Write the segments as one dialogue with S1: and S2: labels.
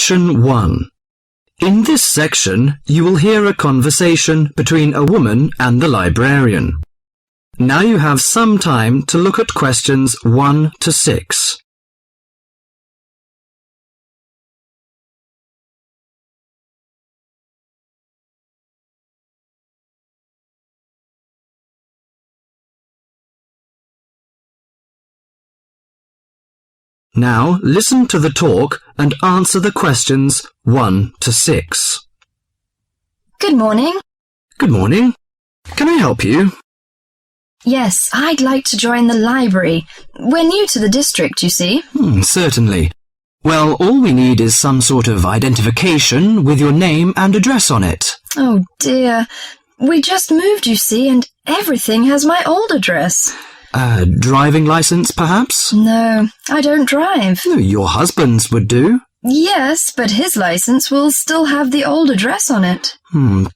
S1: Section 1. In this section, you will hear a conversation between a woman and the librarian. Now you have some time to look at questions 1 to 6. Now listen to the talk and answer the questions 1 to 6.
S2: Good morning.
S1: Good morning. Can I help you?
S2: Yes, I'd like to join the library. We're new to the district, you see.
S1: Certainly. Well, all we need is some sort of identification with your name and address on it.
S2: Oh dear. We just moved, you see, and everything has my old address.
S1: A driving license, perhaps?
S2: No, I don't drive.
S1: Your husband's would do.
S2: Yes, but his license will still have the old address on it.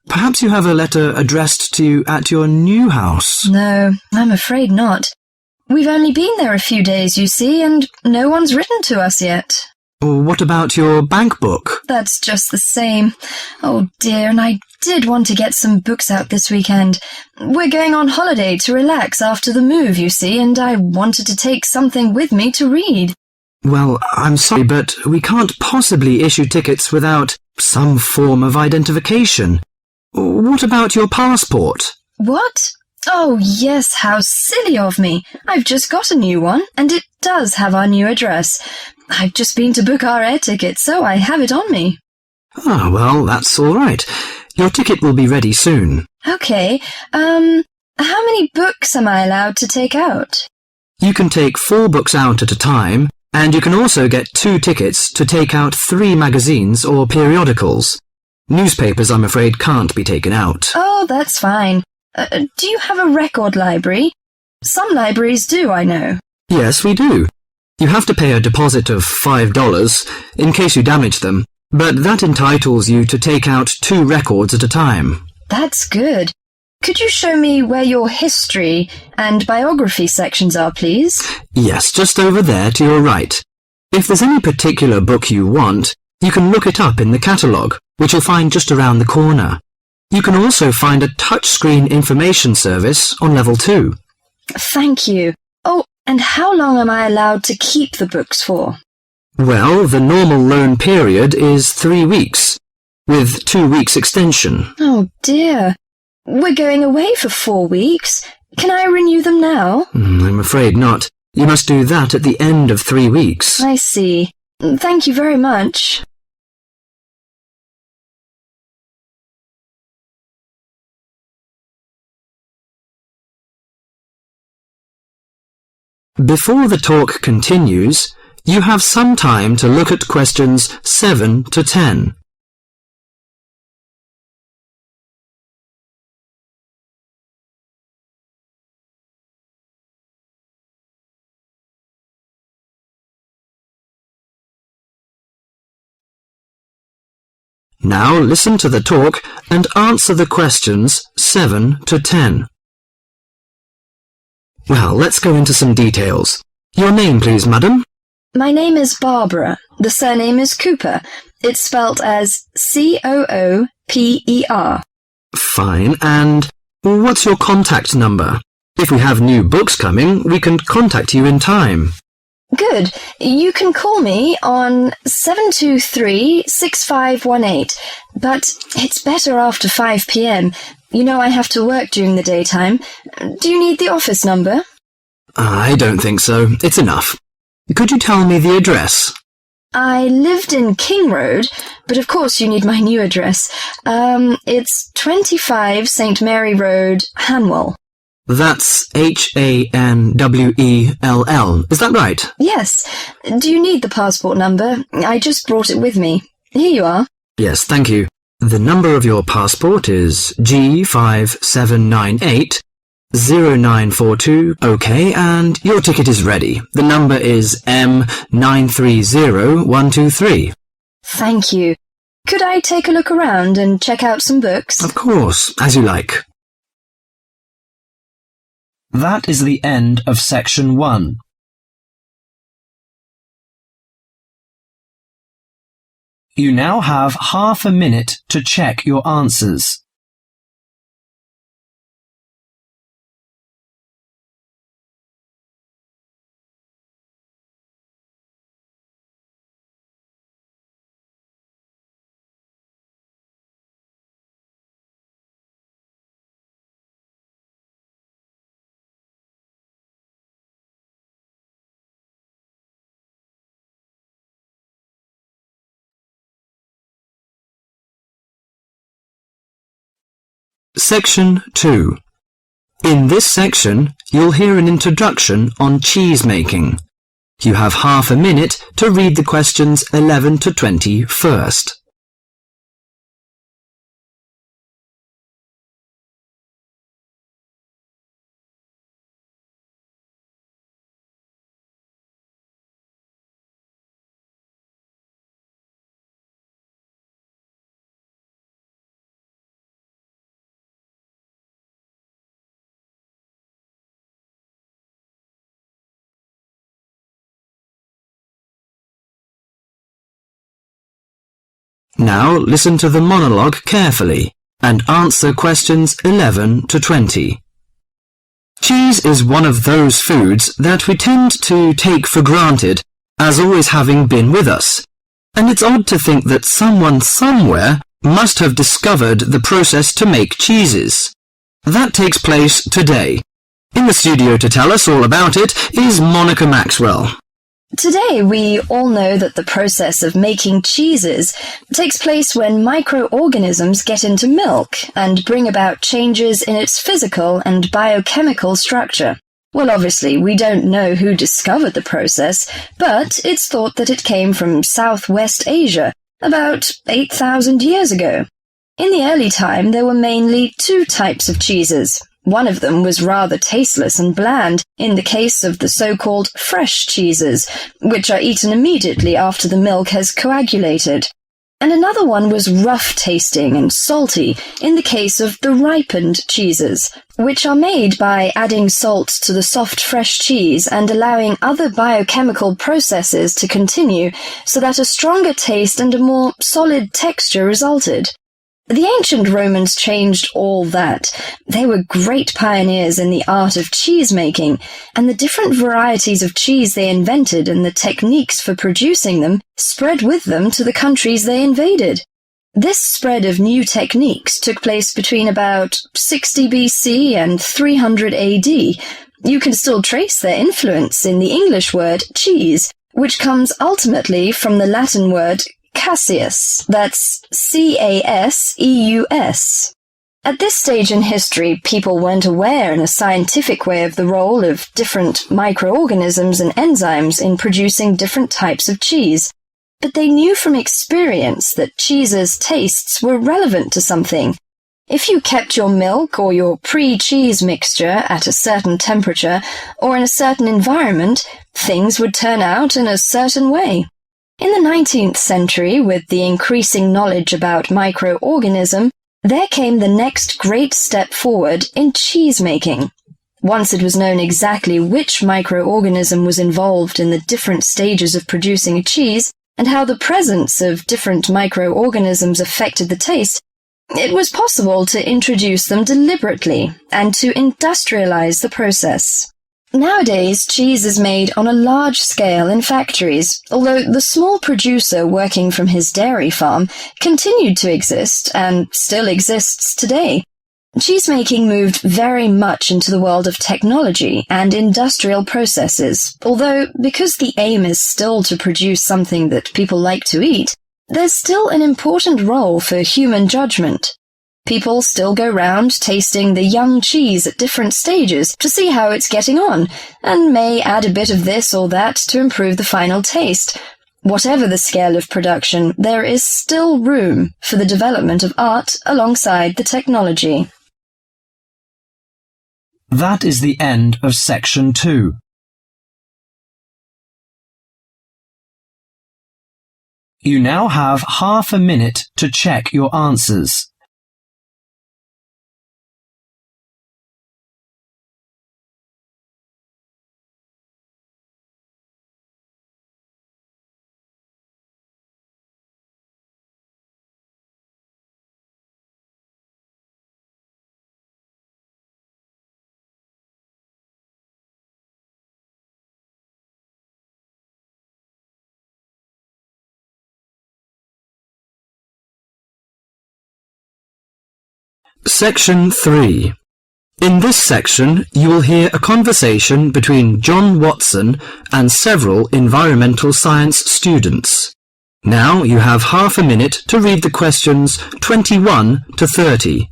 S1: Perhaps you have a letter addressed to you at your new house.
S2: No, I'm afraid not. We've only been there a few days, you see, and no one's written to us yet.
S1: What about your bank book?
S2: That's just the same. Oh dear, and I did want to get some books out this weekend. We're going on holiday to relax after the move, you see, and I wanted to take something with me to read.
S1: Well, I'm sorry, but we can't possibly issue tickets without some form of identification. What about your passport?
S2: What? Oh yes, how silly of me. I've just got a new one, and it does have our new address. I've just been to book our air ticket, so I have it on me.
S1: Well, that's all right. Your ticket will be ready soon.
S2: Okay, how many books am I allowed to take out?
S1: You can take 4 books out at a time, and you can also get 2 tickets to take out 3 magazines or periodicals. Newspapers, I'm afraid, can't be taken out.
S2: Oh, that's fine. Do you have a record library? Some libraries do, I know.
S1: Yes, we do. You have to pay a deposit of $5 in case you damage them, but that entitles you to take out 2 records at a time.
S2: That's good. Could you show me where your history and biography sections are, please?
S1: Yes, just over there to your right. If there's any particular book you want, you can look it up in the catalogue, which you'll find just around the corner. You can also find a touchscreen information service on level 2.
S2: Thank you. Oh, and how long am I allowed to keep the books for?
S1: Well, the normal loan period is 3 weeks, with 2 weeks extension.
S2: Oh dear. We're going away for 4 weeks. Can I renew them now?
S1: I'm afraid not. You must do that at the end of 3 weeks.
S2: I see. Thank you very much.
S1: Before the talk continues, you have some time to look at questions 7 to 10. Now listen to the talk and answer the questions 7 to 10. Well, let's go into some details. Your name, please, madam?
S2: My name is Barbara. The surname is Cooper. It's spelt as Cooper.
S1: Fine. And what's your contact number? If we have new books coming, we can contact you in time.
S2: Good. You can call me on 723-6518, but it's better after 5 p.m. You know I have to work during the daytime. Do you need the office number?
S1: I don't think so. It's enough. Could you tell me the address?
S2: I lived in King Road, but of course you need my new address. It's 25 St. Mary Road, Hanwell.
S1: That's Hanwell. Is that right?
S2: Yes. Do you need the passport number? I just brought it with me. Here you are.
S1: Yes, thank you. The number of your passport is G5798-0942. OK, and your ticket is ready. The number is M930123.
S2: Thank you. Could I take a look around and check out some books?
S1: Of course, as you like. That is the end of section 1. You now have half a minute to check your answers. Section 2. In this section, you'll hear an introduction on cheese making. You have half a minute to read the questions 11 to 20 first. Now listen to the monologue carefully and answer questions 11 to 20. Cheese is one of those foods that we tend to take for granted as always having been with us, and it's odd to think that someone somewhere must have discovered the process to make cheeses. That takes place today. In the studio to tell us all about it is Monica Maxwell.
S2: Today, we all know that the process of making cheeses takes place when microorganisms get into milk and bring about changes in its physical and biochemical structure. Well, obviously, we don't know who discovered the process, but it's thought that it came from Southwest Asia about 8,000 years ago. In the early time, there were mainly two types of cheeses. One of them was rather tasteless and bland, in the case of the so-called fresh cheeses, which are eaten immediately after the milk has coagulated. And another one was rough-tasting and salty, in the case of the ripened cheeses, which are made by adding salt to the soft fresh cheese and allowing other biochemical processes to continue so that a stronger taste and a more solid texture resulted. The ancient Romans changed all that. They were great pioneers in the art of cheese-making, and the different varieties of cheese they invented and the techniques for producing them spread with them to the countries they invaded. This spread of new techniques took place between about 60 BC and 300 AD. You can still trace their influence in the English word cheese, which comes ultimately from the Latin word Caseus, that's C-A-S-E-U-S. At this stage in history, people weren't aware in a scientific way of the role of different microorganisms and enzymes in producing different types of cheese, but they knew from experience that cheese's tastes were relevant to something. If you kept your milk or your pre-cheese mixture at a certain temperature or in a certain environment, things would turn out in a certain way. In the 19th century, with the increasing knowledge about microorganism, there came the next great step forward in cheese-making. Once it was known exactly which microorganism was involved in the different stages of producing a cheese, and how the presence of different microorganisms affected the taste, it was possible to introduce them deliberately and to industrialize the process. Nowadays, cheese is made on a large scale in factories, although the small producer working from his dairy farm continued to exist and still exists today. Cheesemaking moved very much into the world of technology and industrial processes, although because the aim is still to produce something that people like to eat, there's still an important role for human judgment. People still go round tasting the young cheese at different stages to see how it's getting on, and may add a bit of this or that to improve the final taste. Whatever the scale of production, there is still room for the development of art alongside the technology.
S1: That is the end of section 2. You now have half a minute to check your answers. Section 3. In this section, you will hear a conversation between John Watson and several environmental science students. Now you have half a minute to read the questions 21 to 30.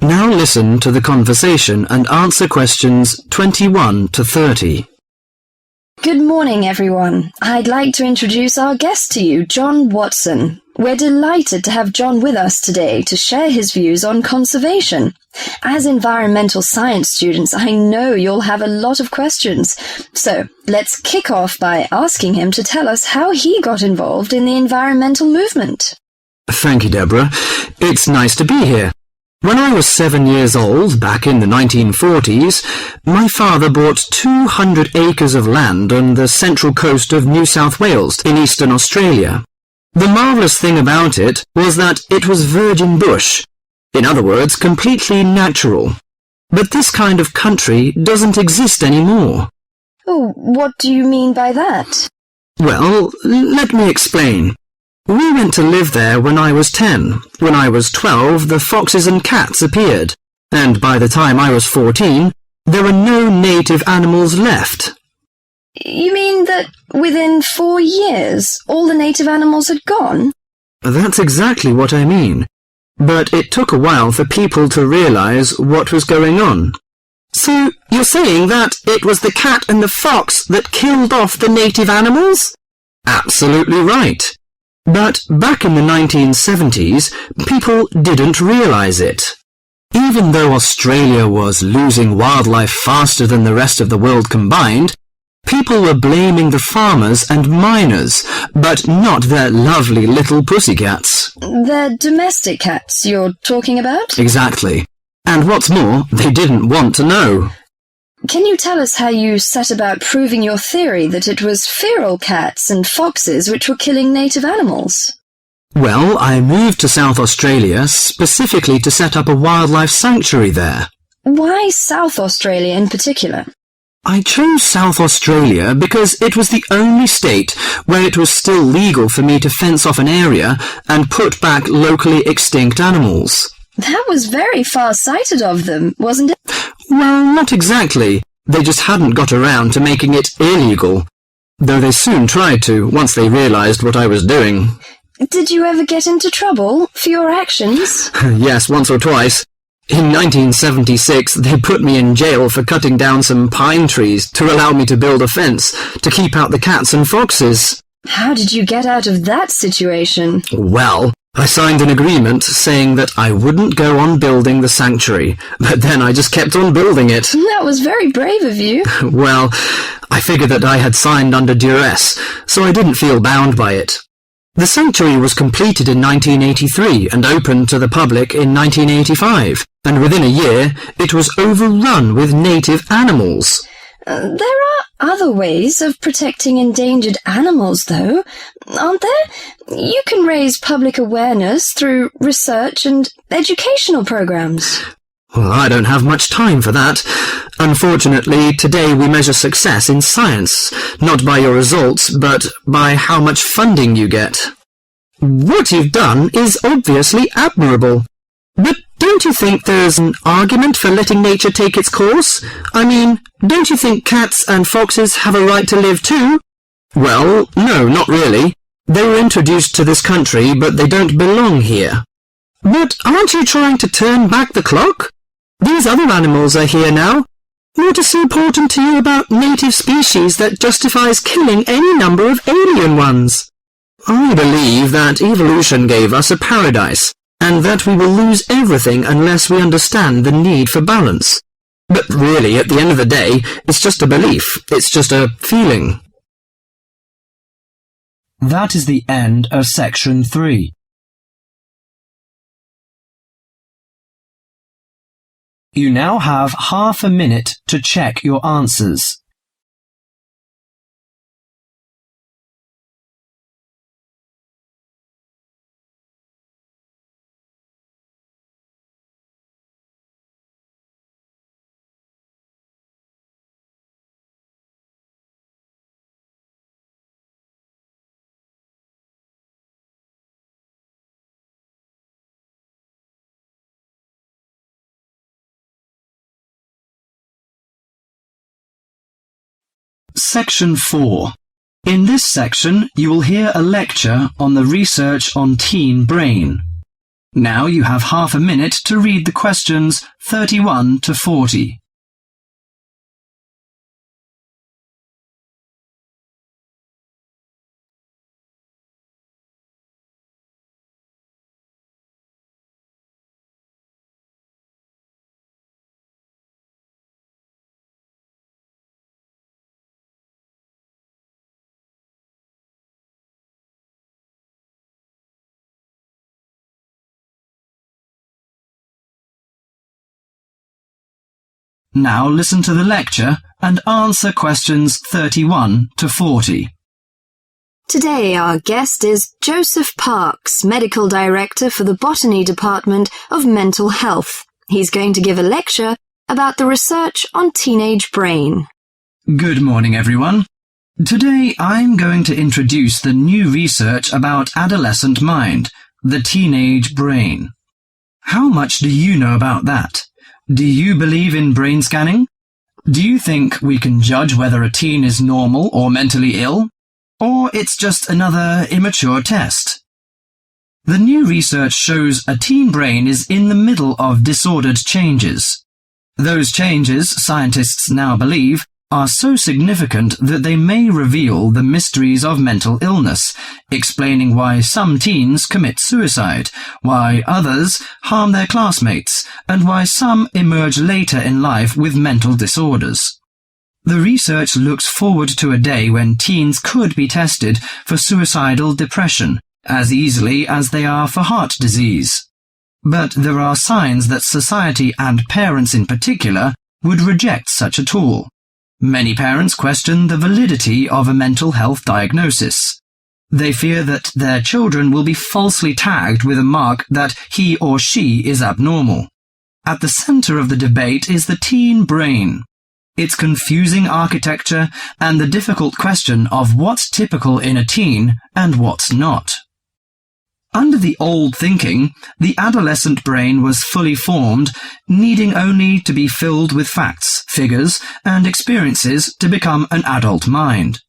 S1: Now listen to the conversation and answer questions 21 to 30.
S2: Good morning, everyone. I'd like to introduce our guest to you, John Watson. We're delighted to have John with us today to share his views on conservation. As environmental science students, I know you'll have a lot of questions. So, let's kick off by asking him to tell us how he got involved in the environmental movement.
S1: Thank you, Deborah. It's nice to be here. When I was 7 years old, back in the 1940s, my father bought 200 acres of land on the central coast of New South Wales in eastern Australia. The marvellous thing about it was that it was virgin bush. In other words, completely natural. But this kind of country doesn't exist anymore.
S2: Oh, what do you mean by that?
S1: Well, let me explain. We went to live there when I was 10. When I was 12, the foxes and cats appeared. And by the time I was 14, there were no native animals left.
S2: You mean that within 4 years, all the native animals had gone?
S1: That's exactly what I mean. But it took a while for people to realize what was going on. So, you're saying that it was the cat and the fox that killed off the native animals? Absolutely right. But back in the 1970s, people didn't realize it. Even though Australia was losing wildlife faster than the rest of the world combined, people were blaming the farmers and miners, but not their lovely little pussycats.
S2: The domestic cats you're talking about?
S1: Exactly. And what's more, they didn't want to know.
S2: Can you tell us how you set about proving your theory that it was feral cats and foxes which were killing native animals?
S1: Well, I moved to South Australia specifically to set up a wildlife sanctuary there.
S2: Why South Australia in particular?
S1: I chose South Australia because it was the only state where it was still legal for me to fence off an area and put back locally extinct animals.
S2: That was very far-sighted of them, wasn't it?
S1: Well, not exactly. They just hadn't got around to making it illegal. Though they soon tried to, once they realized what I was doing.
S2: Did you ever get into trouble for your actions?
S1: Yes, once or twice. In 1976, they put me in jail for cutting down some pine trees to allow me to build a fence to keep out the cats and foxes.
S2: How did you get out of that situation?
S1: Well, I signed an agreement saying that I wouldn't go on building the sanctuary, but then I just kept on building it.
S2: That was very brave of you.
S1: Well, I figured that I had signed under duress, so I didn't feel bound by it. The sanctuary was completed in 1983 and opened to the public in 1985, and within a year it was overrun with native animals.
S2: There are other ways of protecting endangered animals, though, aren't there? You can raise public awareness through research and educational programs.
S1: Well, I don't have much time for that. Unfortunately, today we measure success in science, not by your results, but by how much funding you get. What you've done is obviously admirable. But don't you think there's an argument for letting nature take its course? I mean, don't you think cats and foxes have a right to live too? Well, no, not really. They were introduced to this country, but they don't belong here. But aren't you trying to turn back the clock? These other animals are here now. What is so important to you about native species that justifies killing any number of alien ones? I believe that evolution gave us a paradise, and that we will lose everything unless we understand the need for balance. But really, at the end of the day, it's just a belief. It's just a feeling. That is the end of section 3. You now have half a minute to check your answers. Section 4. In this section, you will hear a lecture on the research on teen brain. Now you have half a minute to read the questions 31 to 40. Now listen to the lecture and answer questions 31 to 40.
S2: Today our guest is Joseph Parks, Medical Director for the Botany Department of Mental Health. He's going to give a lecture about the research on teenage brain.
S1: Good morning, everyone. Today I'm going to introduce the new research about adolescent mind, the teenage brain. How much do you know about that? Do you believe in brain scanning? Do you think we can judge whether a teen is normal or mentally ill? Or it's just another immature test? The new research shows a teen brain is in the middle of disordered changes. Those changes, scientists now believe, are so significant that they may reveal the mysteries of mental illness, explaining why some teens commit suicide, why others harm their classmates, and why some emerge later in life with mental disorders. The research looks forward to a day when teens could be tested for suicidal depression as easily as they are for heart disease. But there are signs that society and parents in particular would reject such a tool. Many parents question the validity of a mental health diagnosis. They fear that their children will be falsely tagged with a mark that he or she is abnormal. At the center of the debate is the teen brain, its confusing architecture, and the difficult question of what's typical in a teen and what's not. Under the old thinking, the adolescent brain was fully formed, needing only to be filled with facts, figures, and experiences to become an adult mind.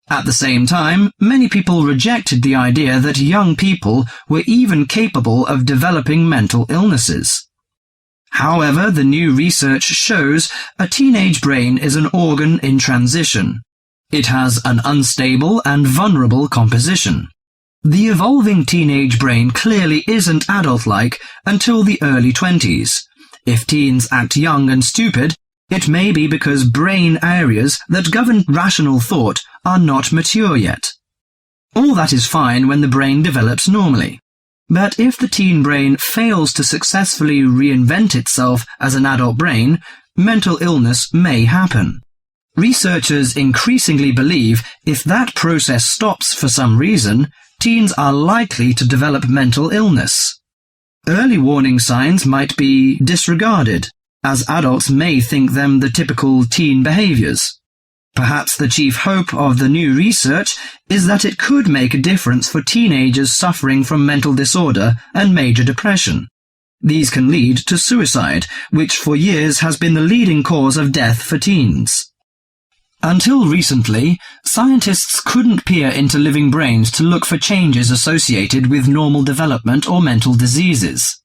S1: At the same time, many people rejected the idea that young people were even capable of developing mental illnesses. However, the new research shows a teenage brain is an organ in transition. It has an unstable and vulnerable composition. The evolving teenage brain clearly isn't adult-like until the early 20s. If teens act young and stupid, it may be because brain areas that govern rational thought are not mature yet. All that is fine when the brain develops normally. But if the teen brain fails to successfully reinvent itself as an adult brain, mental illness may happen. Researchers increasingly believe if that process stops for some reason, teens are likely to develop mental illness. Early warning signs might be disregarded, as adults may think them the typical teen behaviors. Perhaps the chief hope of the new research is that it could make a difference for teenagers suffering from mental disorder and major depression. These can lead to suicide, which for years has been the leading cause of death for teens. Until recently, scientists couldn't peer into living brains to look for changes associated with normal development or mental diseases.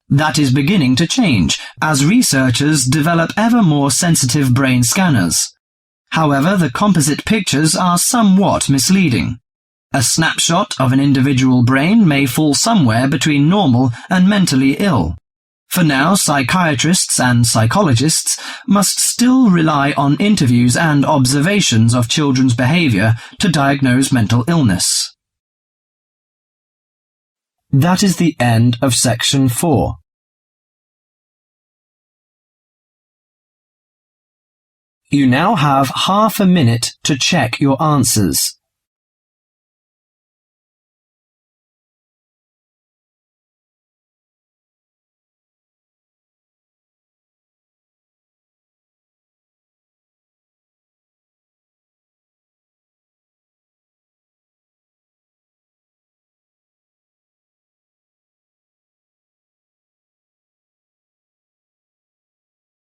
S1: That is beginning to change as researchers develop ever more sensitive brain scanners. However, the composite pictures are somewhat misleading. A snapshot of an individual brain may fall somewhere between normal and mentally ill. For now, psychiatrists and psychologists must still rely on interviews and observations of children's behavior to diagnose mental illness. That is the end of section 4. You now have half a minute to check your answers.